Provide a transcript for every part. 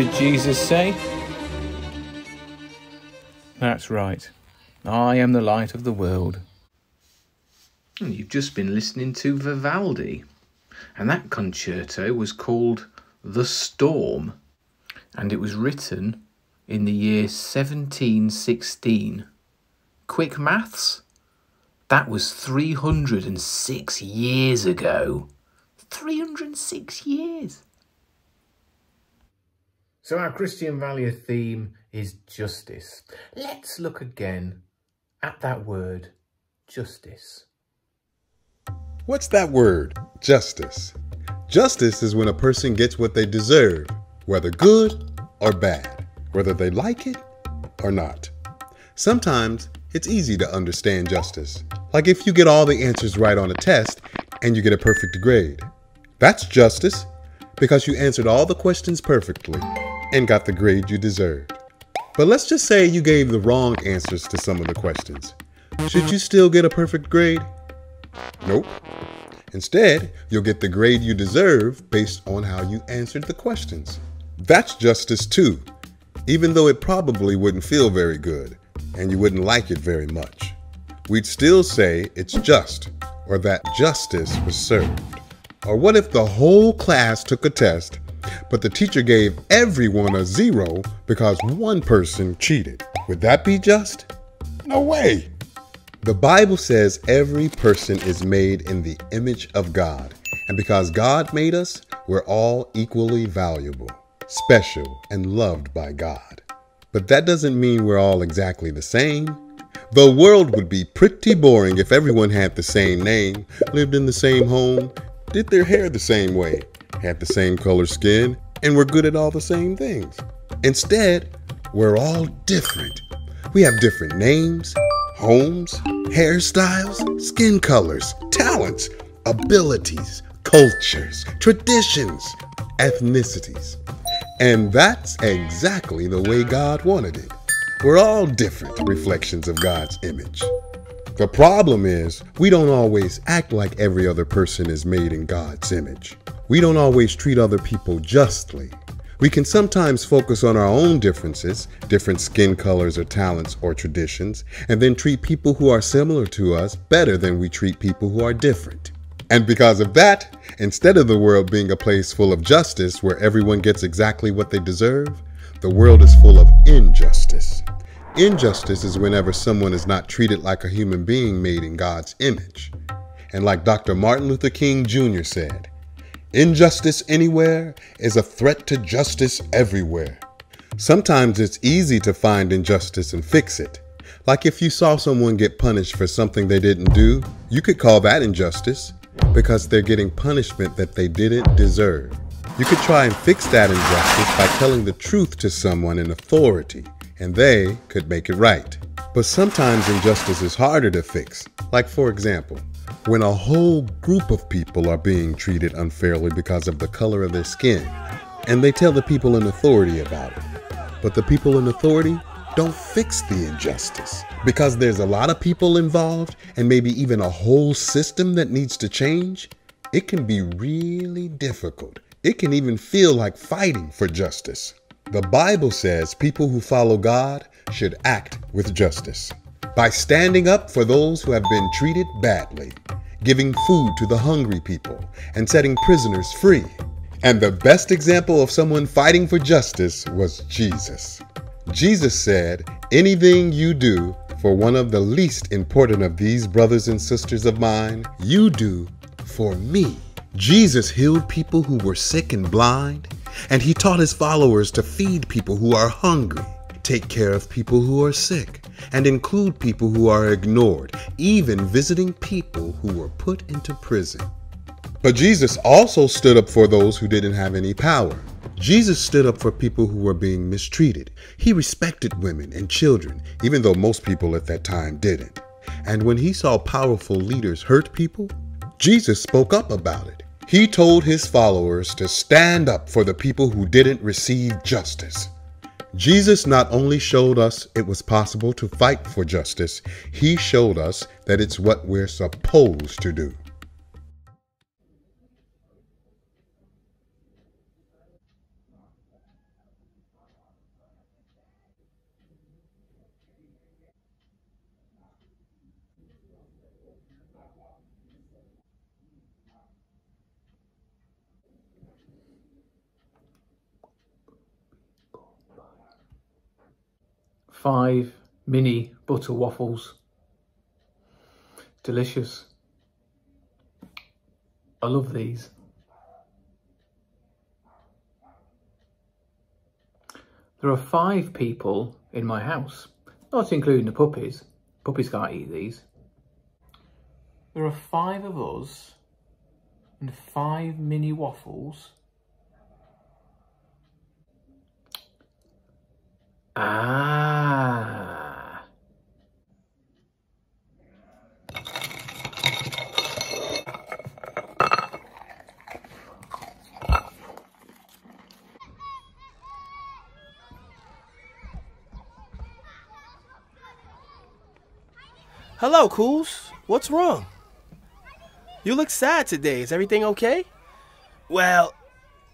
did Jesus say? That's right. I am the light of the world. You've just been listening to Vivaldi, and that concerto was called The Storm, and it was written in the year 1716. Quick maths? That was 306 years ago. 306 years. So our Christian value theme is justice. Let's look again at that word, justice. What's that word, justice? Justice is when a person gets what they deserve, whether good or bad, whether they like it or not. Sometimes it's easy to understand justice, like if you get all the answers right on a test and you get a perfect grade. That's justice, because you answered all the questions perfectly and got the grade you deserved. But let's just say you gave the wrong answers to some of the questions. Should you still get a perfect grade? Nope. Instead, you'll get the grade you deserve based on how you answered the questions. That's justice too, even though it probably wouldn't feel very good and you wouldn't like it very much. We'd still say it's just, or that justice was served. Or what if the whole class took a test, but the teacher gave everyone a 0 because one person cheated? Would that be just? No way. The Bible says every person is made in the image of God. And because God made us, we're all equally valuable, special, and loved by God. But that doesn't mean we're all exactly the same. The world would be pretty boring if everyone had the same name, lived in the same home, did their hair the same way, had the same color skin, and were good at all the same things. Instead, we're all different. We have different names, homes, hairstyles, skin colors, talents, abilities, cultures, traditions, ethnicities. And that's exactly the way God wanted it. We're all different reflections of God's image. The problem is, we don't always act like every other person is made in God's image. We don't always treat other people justly. We can sometimes focus on our own differences, different skin colors or talents or traditions, and then treat people who are similar to us better than we treat people who are different. And because of that, instead of the world being a place full of justice where everyone gets exactly what they deserve, the world is full of injustice. Injustice is whenever someone is not treated like a human being made in God's image. And like Dr. Martin Luther King Jr. said, injustice anywhere is a threat to justice everywhere. Sometimes it's easy to find injustice and fix it. Like if you saw someone get punished for something they didn't do, you could call that injustice because they're getting punishment that they didn't deserve. You could try and fix that injustice by telling the truth to someone in authority, and they could make it right. But sometimes injustice is harder to fix. Like for example, when a whole group of people are being treated unfairly because of the color of their skin, and they tell the people in authority about it. But the people in authority don't fix the injustice because there's a lot of people involved and maybe even a whole system that needs to change. It can be really difficult. It can even feel like fighting for justice. The Bible says people who follow God should act with justice by standing up for those who have been treated badly, giving food to the hungry people, and setting prisoners free. And the best example of someone fighting for justice was Jesus. Jesus said, anything you do for one of the least important of these brothers and sisters of mine, you do for me. Jesus healed people who were sick and blind, and he taught his followers to feed people who are hungry, take care of people who are sick, and include people who are ignored, even visiting people who were put into prison. But Jesus also stood up for those who didn't have any power. Jesus stood up for people who were being mistreated. He respected women and children, even though most people at that time didn't. And when he saw powerful leaders hurt people, Jesus spoke up about it. He told his followers to stand up for the people who didn't receive justice. Jesus not only showed us it was possible to fight for justice, he showed us that it's what we're supposed to do. 5 mini butter waffles. Delicious. I love these. There are 5 people in my house, not including the puppies. Puppies can't eat these. There are 5 of us and 5 mini waffles. Ah. Hello, Cools. What's wrong? You look sad today. Is everything okay? Well,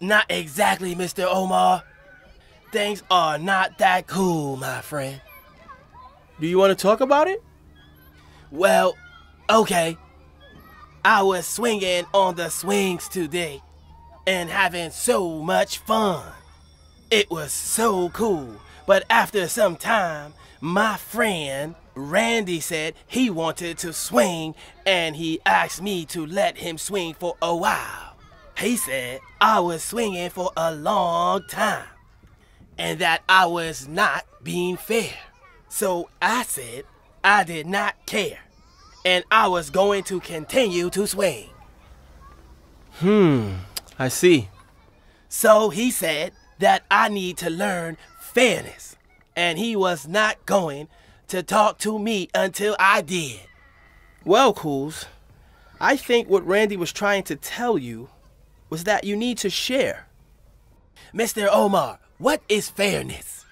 not exactly, Mr. Omar. Things are not that cool, my friend. Do you want to talk about it? Well, okay. I was swinging on the swings today and having so much fun. It was so cool, but after some time, my friend Randy said he wanted to swing and he asked me to let him swing for a while. He said I was swinging for a long time and that I was not being fair. So I said I did not care and I was going to continue to swing. I see. So he said that I need to learn fairness and he was not going to talk to me until I did. Well, Cools, I think what Randy was trying to tell you was that you need to share. Mr. Omar, what is fairness?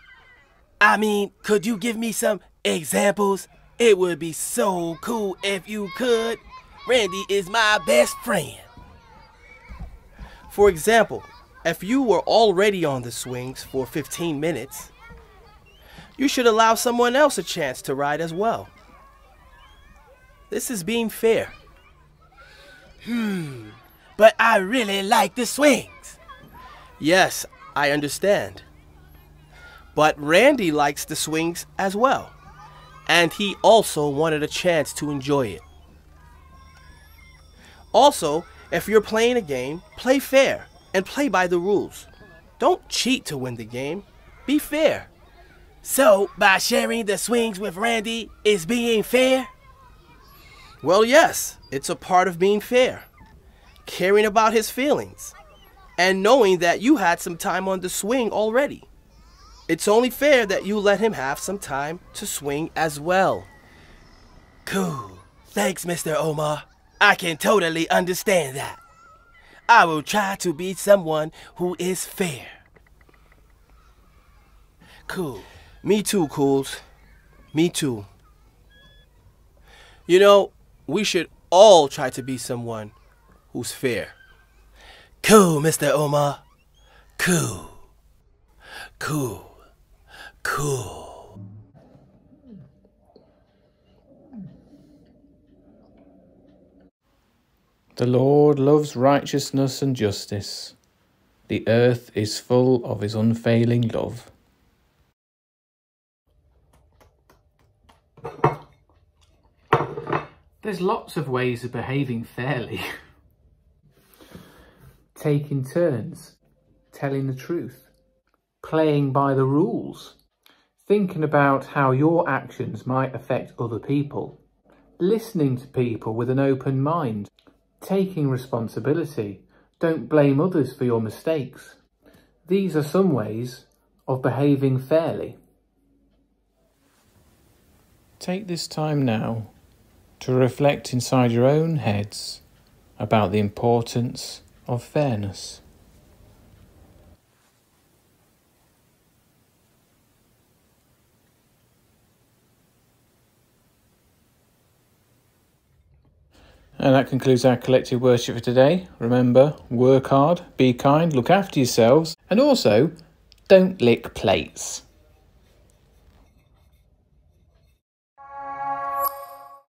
I mean, could you give me some examples? It would be so cool if you could. Randy is my best friend. For example, if you were already on the swings for 15 minutes, you should allow someone else a chance to ride as well. This is being fair. But I really like the swings. Yes, I understand. But Randy likes the swings as well. And he also wanted a chance to enjoy it. Also, if you're playing a game, play fair and play by the rules. Don't cheat to win the game. Be fair. So, by sharing the swings with Randy is being fair? Well, yes, it's a part of being fair. Caring about his feelings. And knowing that you had some time on the swing already. It's only fair that you let him have some time to swing as well. Cool. Thanks, Mr. Omar. I can totally understand that. I will try to be someone who is fair. Cool. Me too, Cools. Me too. You know, we should all try to be someone who's fair. Cool, Mr. Omar. Cool. Cool. Cool. The Lord loves righteousness and justice. The earth is full of his unfailing love. There's lots of ways of behaving fairly. Taking turns, telling the truth, playing by the rules, thinking about how your actions might affect other people, listening to people with an open mind, taking responsibility, don't blame others for your mistakes. These are some ways of behaving fairly. Take this time now to reflect inside your own heads about the importance of fairness. And that concludes our collective worship for today. Remember, work hard, be kind, look after yourselves, and also don't lick plates.